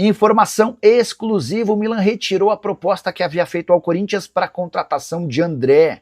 Informação exclusiva, o Milan retirou a proposta que havia feito ao Corinthians para a contratação de André.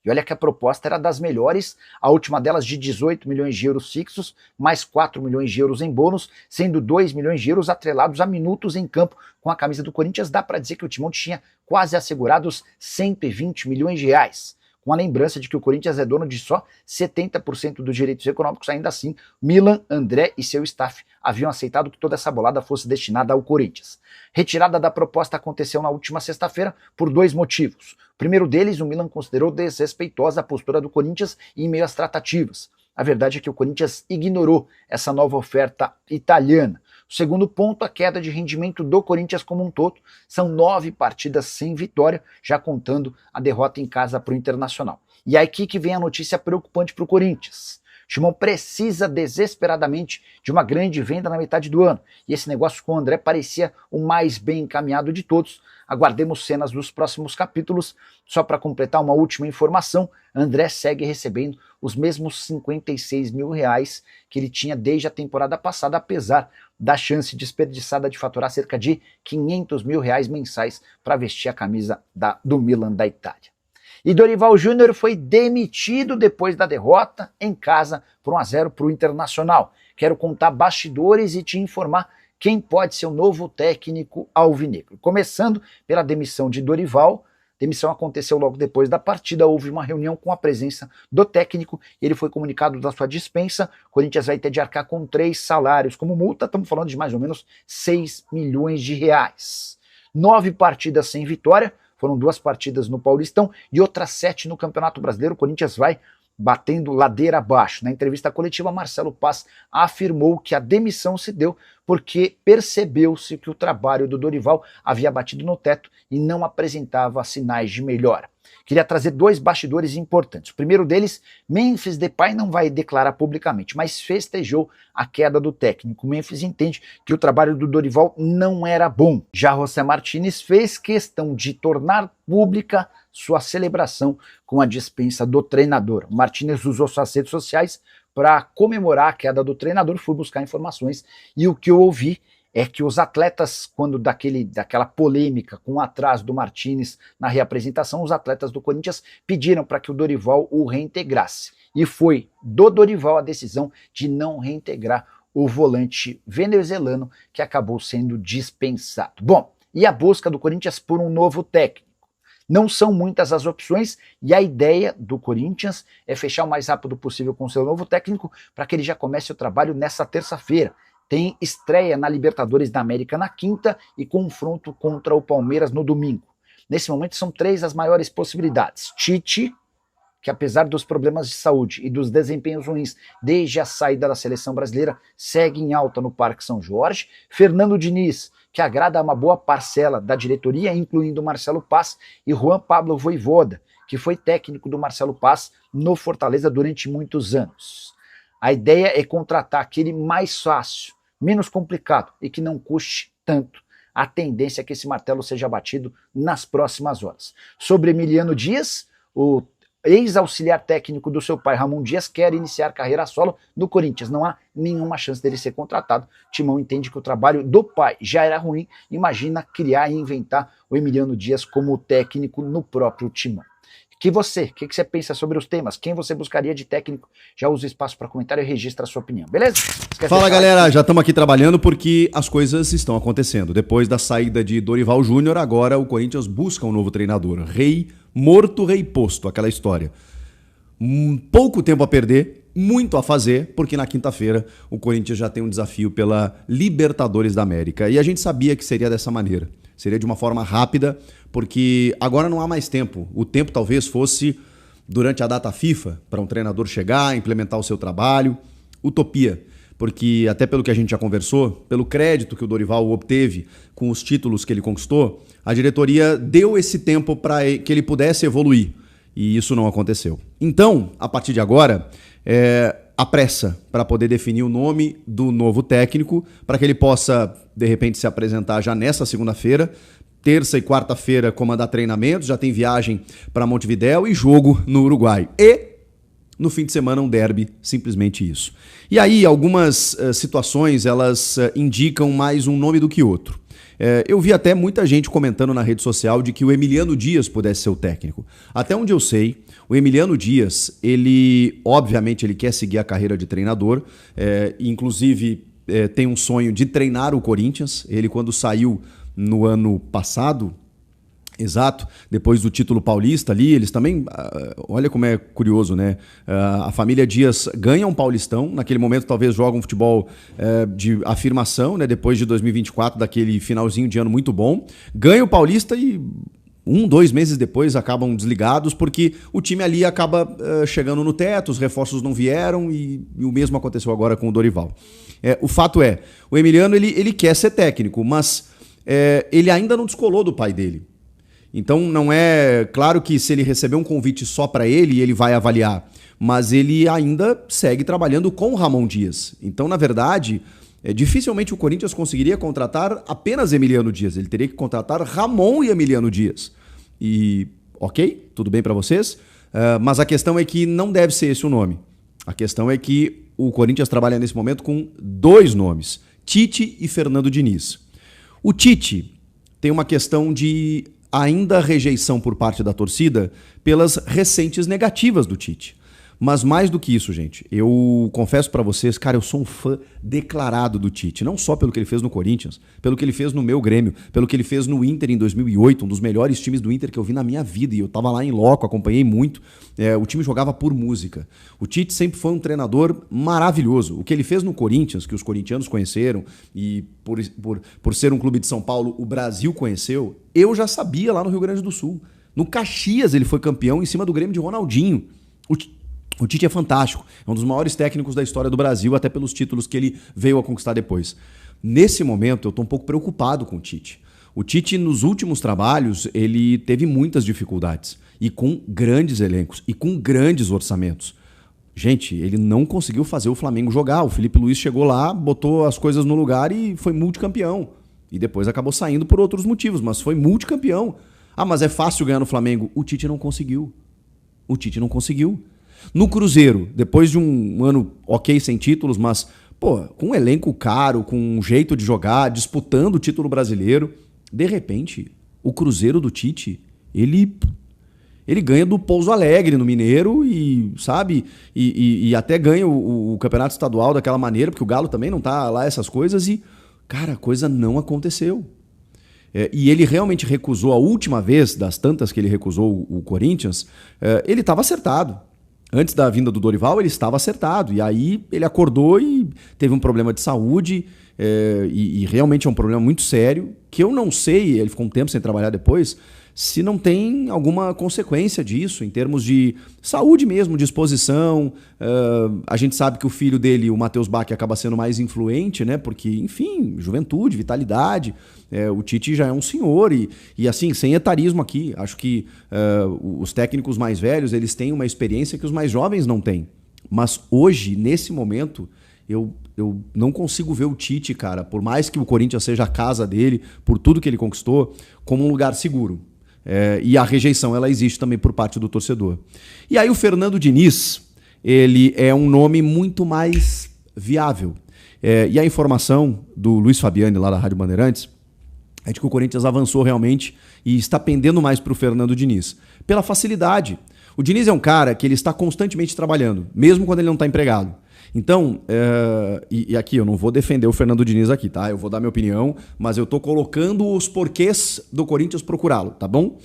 E olha que a proposta era das melhores, a última delas de 18 milhões de euros fixos, mais 4 milhões de euros em bônus, sendo 2 milhões de euros atrelados a minutos em campo com a camisa do Corinthians. Dá para dizer que o Timão tinha quase assegurados 120 milhões de reais. Com a lembrança de que o Corinthians é dono de só 70% dos direitos econômicos, ainda assim, Milan, André e seu staff haviam aceitado que toda essa bolada fosse destinada ao Corinthians. Retirada da proposta aconteceu na última sexta-feira por dois motivos. O primeiro deles, o Milan considerou desrespeitosa a postura do Corinthians em meio às tratativas. A verdade é que o Corinthians ignorou essa nova oferta italiana. O segundo ponto, a queda de rendimento do Corinthians como um todo. São 9 partidas sem vitória, já contando a derrota em casa para o Internacional. E é aqui que vem a notícia preocupante para o Corinthians. O Timão precisa desesperadamente de uma grande venda na metade do ano. E esse negócio com o André parecia o mais bem encaminhado de todos. Aguardemos cenas dos próximos capítulos. Só para completar uma última informação, André segue recebendo os mesmos 56 mil reais que ele tinha desde a temporada passada, apesar da chance desperdiçada de faturar cerca de 500 mil reais mensais para vestir a camisa do Milan da Itália. E Dorival Júnior foi demitido depois da derrota em casa por 1-0 para o Internacional. Quero contar bastidores e te informar quem pode ser o novo técnico alvinegro. Começando pela demissão de Dorival. A demissão aconteceu logo depois da partida, houve uma reunião com a presença do técnico, ele foi comunicado da sua dispensa. O Corinthians vai ter de arcar com 3 salários como multa, estamos falando de mais ou menos 6 milhões de reais. 9 partidas sem vitória, foram 2 partidas no Paulistão e outras 7 no Campeonato Brasileiro. O Corinthians vai batendo ladeira abaixo. Na entrevista coletiva, Marcelo Paz afirmou que a demissão se deu porque percebeu-se que o trabalho do Dorival havia batido no teto e não apresentava sinais de melhora. Queria trazer 2 bastidores importantes. O primeiro deles, Memphis Depay não vai declarar publicamente, mas festejou a queda do técnico. Memphis entende que o trabalho do Dorival não era bom. Já José Martínez fez questão de tornar pública sua celebração com a dispensa do treinador. Martínez usou suas redes sociais para comemorar a queda do treinador, fui buscar informações e o que eu ouvi é que os atletas, quando daquela polêmica com o atraso do Martínez na reapresentação, os atletas do Corinthians pediram para que o Dorival o reintegrasse. E foi do Dorival a decisão de não reintegrar o volante venezuelano que acabou sendo dispensado. Bom, e a busca do Corinthians por um novo técnico? Não são muitas as opções e a ideia do Corinthians é fechar o mais rápido possível com seu novo técnico para que ele já comece o trabalho nessa terça-feira. Tem estreia na Libertadores da América na quinta e confronto contra o Palmeiras no domingo. Nesse momento são 3 as maiores possibilidades. Tite, que apesar dos problemas de saúde e dos desempenhos ruins desde a saída da seleção brasileira, segue em alta no Parque São Jorge. Fernando Diniz, que agrada a uma boa parcela da diretoria, incluindo Marcelo Paz, e Juan Pablo Vojvoda, que foi técnico do Marcelo Paz no Fortaleza durante muitos anos. A ideia é contratar aquele mais fácil, menos complicado e que não custe tanto. A tendência é que esse martelo seja batido nas próximas horas. Sobre Emiliano Dias, o ex-auxiliar técnico do seu pai, Ramon Dias, quer iniciar carreira solo no Corinthians. Não há nenhuma chance dele ser contratado. Timão entende que o trabalho do pai já era ruim. Imagina criar e inventar o Emiliano Dias como técnico no próprio Timão. O que você pensa sobre os temas? Quem você buscaria de técnico? Já usa o espaço para comentário e registra a sua opinião, beleza? Fala galera, já estamos aqui trabalhando porque as coisas estão acontecendo. Depois da saída de Dorival Júnior, agora o Corinthians busca um novo treinador. Rei morto, rei posto, aquela história. Pouco tempo a perder, muito a fazer, porque na quinta-feira o Corinthians já tem um desafio pela Libertadores da América. E a gente sabia que seria dessa maneira. Seria de uma forma rápida, porque agora não há mais tempo. O tempo talvez fosse durante a data FIFA, para um treinador chegar, implementar o seu trabalho. Utopia, porque até pelo que a gente já conversou, pelo crédito que o Dorival obteve com os títulos que ele conquistou, a diretoria deu esse tempo para que ele pudesse evoluir. E isso não aconteceu. Então, a partir de agora, a pressa para poder definir o nome do novo técnico, para que ele possa, de repente, se apresentar já nessa segunda-feira, terça e quarta-feira comandar treinamentos, já tem viagem para Montevidéu e jogo no Uruguai. E no fim de semana um derby, simplesmente isso. E aí algumas situações elas indicam mais um nome do que outro. Eu vi até muita gente comentando na rede social de que o Emiliano Dias pudesse ser o técnico. Até onde eu sei, o Emiliano Dias, obviamente, ele quer seguir a carreira de treinador, inclusive tem um sonho de treinar o Corinthians. Ele, quando saiu no ano passado, exato, depois do título paulista ali, eles também, olha como é curioso, né? A família Dias ganha um Paulistão, naquele momento talvez joga um futebol de afirmação, né? Depois de 2024, daquele finalzinho de ano muito bom, ganha o Paulista e 2 meses depois acabam desligados, porque o time ali acaba chegando no teto, os reforços não vieram e o mesmo aconteceu agora com o Dorival. O fato é, o Emiliano ele quer ser técnico, mas ele ainda não descolou do pai dele. Então não é claro que se ele receber um convite só para ele vai avaliar, mas ele ainda segue trabalhando com o Ramon Dias. Então, na verdade, dificilmente o Corinthians conseguiria contratar apenas Emiliano Dias, ele teria que contratar Ramon e Emiliano Dias. E ok, tudo bem para vocês, mas a questão é que não deve ser esse o nome. A questão é que o Corinthians trabalha nesse momento com 2 nomes, Tite e Fernando Diniz. O Tite tem uma questão de ainda rejeição por parte da torcida pelas recentes negativas do Tite. Mas mais do que isso, gente, eu confesso pra vocês, cara, eu sou um fã declarado do Tite. Não só pelo que ele fez no Corinthians, pelo que ele fez no meu Grêmio, pelo que ele fez no Inter em 2008, um dos melhores times do Inter que eu vi na minha vida. E eu tava lá em loco, acompanhei muito. O time jogava por música. O Tite sempre foi um treinador maravilhoso. O que ele fez no Corinthians, que os corintianos conheceram, e por ser um clube de São Paulo, o Brasil conheceu, eu já sabia lá no Rio Grande do Sul. No Caxias ele foi campeão em cima do Grêmio de Ronaldinho. O Tite é fantástico, é um dos maiores técnicos da história do Brasil, até pelos títulos que ele veio a conquistar depois. Nesse momento, eu estou um pouco preocupado com o Tite. O Tite, nos últimos trabalhos, ele teve muitas dificuldades, e com grandes elencos, e com grandes orçamentos. Gente, ele não conseguiu fazer o Flamengo jogar. O Felipe Luiz chegou lá, botou as coisas no lugar e foi multicampeão. E depois acabou saindo por outros motivos, mas foi multicampeão. Ah, mas é fácil ganhar no Flamengo. O Tite não conseguiu. O Tite não conseguiu. No Cruzeiro, depois de um ano ok sem títulos, mas com um elenco caro, com um jeito de jogar, disputando o título brasileiro, de repente, o Cruzeiro do Tite, ele ganha do Pouso Alegre no Mineiro e, sabe, e até ganha o campeonato estadual daquela maneira, porque o Galo também não tá lá essas coisas e, cara, a coisa não aconteceu. E ele realmente recusou, a última vez das tantas que ele recusou o Corinthians, ele estava acertado. Antes da vinda do Dorival, ele estava acertado. E aí ele acordou e teve um problema de saúde. E realmente é um problema muito sério, que eu não sei, ele ficou um tempo sem trabalhar depois, se não tem alguma consequência disso, em termos de saúde mesmo, de exposição. A gente sabe que o filho dele, o Matheus Bach, acaba sendo mais influente, né? Porque, enfim, juventude, vitalidade. O Tite já é um senhor e assim, sem etarismo aqui. Acho que os técnicos mais velhos, eles têm uma experiência que os mais jovens não têm. Mas hoje, nesse momento, eu não consigo ver o Tite, cara, por mais que o Corinthians seja a casa dele, por tudo que ele conquistou, como um lugar seguro. E a rejeição, ela existe também por parte do torcedor. E aí o Fernando Diniz, ele é um nome muito mais viável. E a informação do Luiz Fabiani, lá da Rádio Bandeirantes, é de que o Corinthians avançou realmente e está pendendo mais para o Fernando Diniz. Pela facilidade. O Diniz é um cara que ele está constantemente trabalhando, mesmo quando ele não está empregado. Então, e aqui eu não vou defender o Fernando Diniz aqui, tá? Eu vou dar minha opinião, mas eu tô colocando os porquês do Corinthians procurá-lo, tá bom?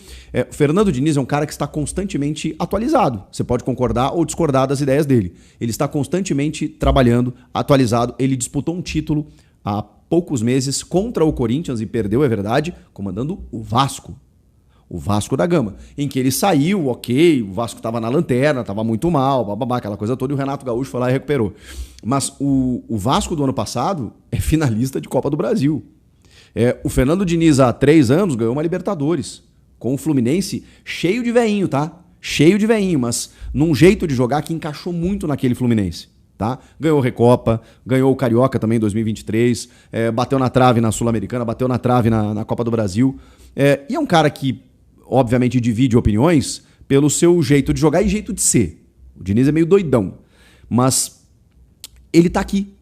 O Fernando Diniz é um cara que está constantemente atualizado. Você pode concordar ou discordar das ideias dele. Ele está constantemente trabalhando, atualizado. Ele disputou um título há poucos meses contra o Corinthians e perdeu, é verdade, comandando o Vasco. O Vasco da Gama, em que ele saiu, ok, o Vasco estava na lanterna, estava muito mal, bababá, aquela coisa toda, e o Renato Gaúcho foi lá e recuperou. Mas o Vasco do ano passado é finalista de Copa do Brasil. O Fernando Diniz, há 3 anos, ganhou uma Libertadores, com o Fluminense cheio de veinho, tá? Cheio de veinho, mas num jeito de jogar que encaixou muito naquele Fluminense. Tá? Ganhou Recopa, ganhou o Carioca também em 2023, bateu na trave na Sul-Americana, bateu na trave na Copa do Brasil. E é um cara que obviamente divide opiniões pelo seu jeito de jogar e jeito de ser. O Diniz é meio doidão, mas ele tá aqui.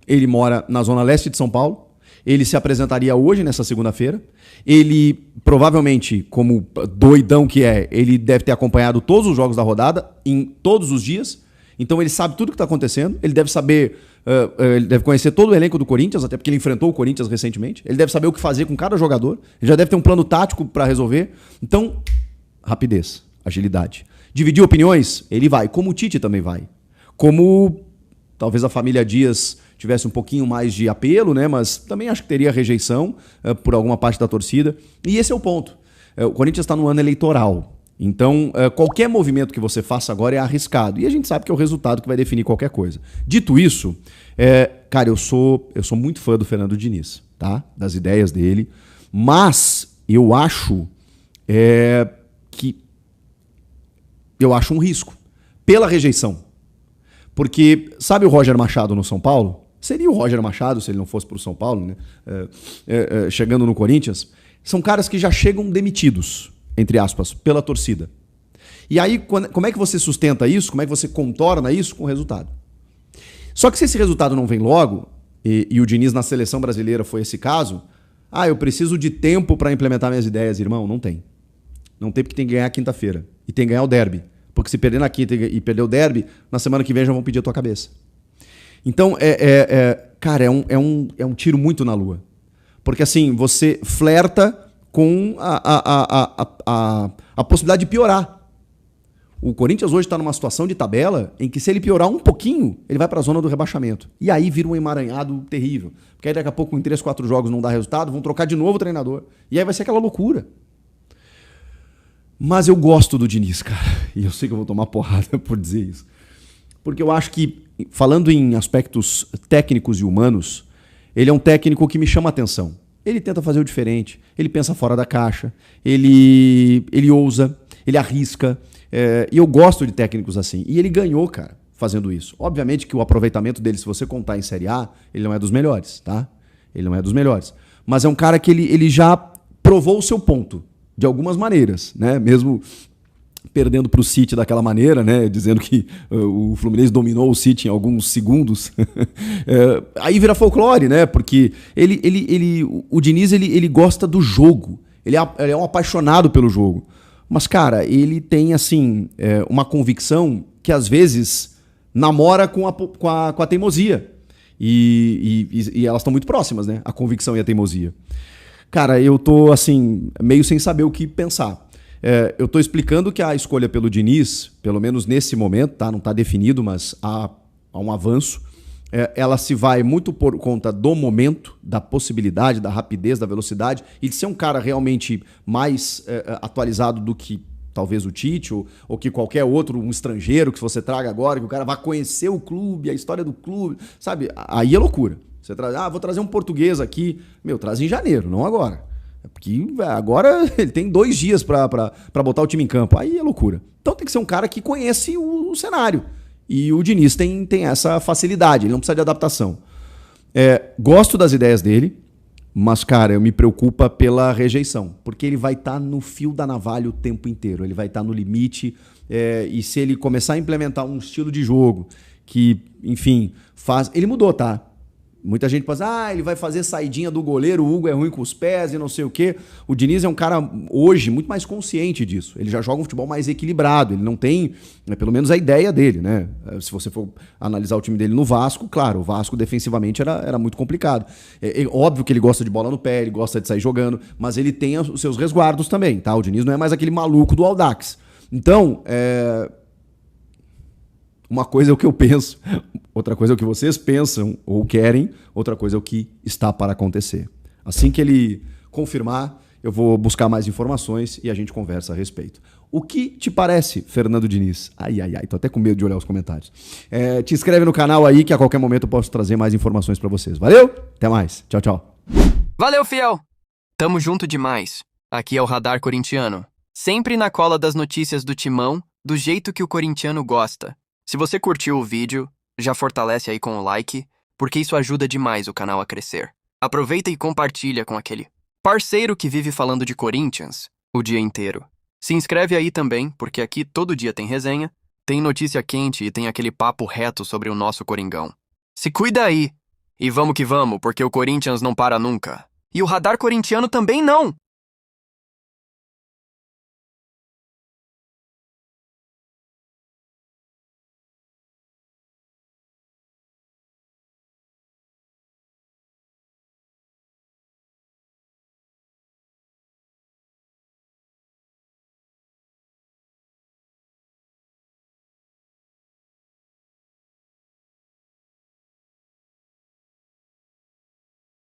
Ele mora na zona leste de São Paulo, ele se apresentaria hoje, nessa segunda-feira. Ele, provavelmente, como doidão que é, ele deve ter acompanhado todos os jogos da rodada, em todos os dias. Então ele sabe tudo o que está acontecendo. Ele deve saber, ele deve conhecer todo o elenco do Corinthians, até porque ele enfrentou o Corinthians recentemente. Ele deve saber o que fazer com cada jogador. Ele já deve ter um plano tático para resolver. Então, rapidez, agilidade. Dividir opiniões? Ele vai. Como o Tite também vai. Como talvez a família Dias tivesse um pouquinho mais de apelo, né? Mas também acho que teria rejeição por alguma parte da torcida. E esse é o ponto. O Corinthians está no ano eleitoral. Então, qualquer movimento que você faça agora é arriscado. E a gente sabe que é o resultado que vai definir qualquer coisa. Dito isso, cara, eu sou muito fã do Fernando Diniz, tá? Das ideias dele. Mas eu acho que eu acho um risco pela rejeição. Porque, sabe o Roger Machado no São Paulo? Seria o Roger Machado se ele não fosse para o São Paulo, né? Chegando no Corinthians. São caras que já chegam demitidos, entre aspas, pela torcida. E aí, como é que você sustenta isso? Como é que você contorna isso? Com o resultado. Só que se esse resultado não vem logo, e o Diniz na seleção brasileira foi esse caso, eu preciso de tempo para implementar minhas ideias, irmão. Não tem. Não tem, porque tem que ganhar quinta-feira. E tem que ganhar o derby. Porque se perder na quinta e perder o derby, na semana que vem já vão pedir a tua cabeça. Então, cara, é um tiro muito na lua. Porque assim, você flerta com a possibilidade de piorar. O Corinthians hoje está numa situação de tabela em que, se ele piorar um pouquinho, ele vai para a zona do rebaixamento. E aí vira um emaranhado terrível. Porque aí daqui a pouco, em 3, 4 jogos não dá resultado, vão trocar de novo o treinador. E aí vai ser aquela loucura. Mas eu gosto do Diniz, cara. E eu sei que eu vou tomar porrada por dizer isso. Porque eu acho que, falando em aspectos técnicos e humanos, ele é um técnico que me chama a atenção. Ele tenta fazer o diferente, ele pensa fora da caixa, ele ousa, ele arrisca. E eu gosto de técnicos assim. E ele ganhou, cara, fazendo isso. Obviamente que o aproveitamento dele, se você contar em Série A, ele não é dos melhores, tá? Ele não é dos melhores. Mas é um cara que ele já provou o seu ponto, de algumas maneiras, né? Mesmo perdendo para o City daquela maneira, né? Dizendo que o Fluminense dominou o City em alguns segundos. Aí vira folclore, né? Porque o Diniz ele gosta do jogo. Ele é um apaixonado pelo jogo. Mas, cara, ele tem assim uma convicção que às vezes namora com a teimosia. E elas estão muito próximas, né? A convicção e a teimosia. Cara, eu tô assim, meio sem saber o que pensar. Eu tô explicando que a escolha pelo Diniz, pelo menos nesse momento, tá? Não tá definido, mas há um avanço. Ela se vai muito por conta do momento, da possibilidade, da rapidez, da velocidade, e de ser um cara realmente mais atualizado do que talvez o Tite, ou que qualquer outro, um estrangeiro que você traga agora, que o cara vai conhecer o clube, a história do clube, sabe? Aí é loucura. Você traz, vou trazer um português aqui. Traz em janeiro, não agora. Porque agora ele tem 2 dias para botar o time em campo. Aí é loucura. Então tem que ser um cara que conhece o cenário. E o Diniz tem essa facilidade, ele não precisa de adaptação. Gosto das ideias dele, mas, cara, me preocupa pela rejeição. Porque ele vai estar no fio da navalha o tempo inteiro. Ele vai estar no limite. E se ele começar a implementar um estilo de jogo que, enfim, faz... Ele mudou, tá? Muita gente pensa, ele vai fazer saidinha do goleiro, o Hugo é ruim com os pés e não sei o quê. O Diniz é um cara, hoje, muito mais consciente disso. Ele já joga um futebol mais equilibrado, ele não tem, pelo menos a ideia dele, né? Se você for analisar o time dele no Vasco, claro, o Vasco defensivamente era muito complicado. É óbvio que ele gosta de bola no pé, ele gosta de sair jogando, mas ele tem os seus resguardos também, tá? O Diniz não é mais aquele maluco do Audax. Então, uma coisa é o que eu penso, outra coisa é o que vocês pensam ou querem, outra coisa é o que está para acontecer. Assim que ele confirmar, eu vou buscar mais informações e a gente conversa a respeito. O que te parece, Fernando Diniz? Ai, tô até com medo de olhar os comentários. Te inscreve no canal aí que a qualquer momento eu posso trazer mais informações para vocês. Valeu? Até mais. Tchau, tchau. Valeu, fiel! Tamo junto demais. Aqui é o Radar Corintiano. Sempre na cola das notícias do Timão, do jeito que o corintiano gosta. Se você curtiu o vídeo, já fortalece aí com o like, porque isso ajuda demais o canal a crescer. Aproveita e compartilha com aquele parceiro que vive falando de Corinthians o dia inteiro. Se inscreve aí também, porque aqui todo dia tem resenha, tem notícia quente e tem aquele papo reto sobre o nosso Coringão. Se cuida aí! E vamos que vamos, porque o Corinthians não para nunca. E o radar corintiano também não!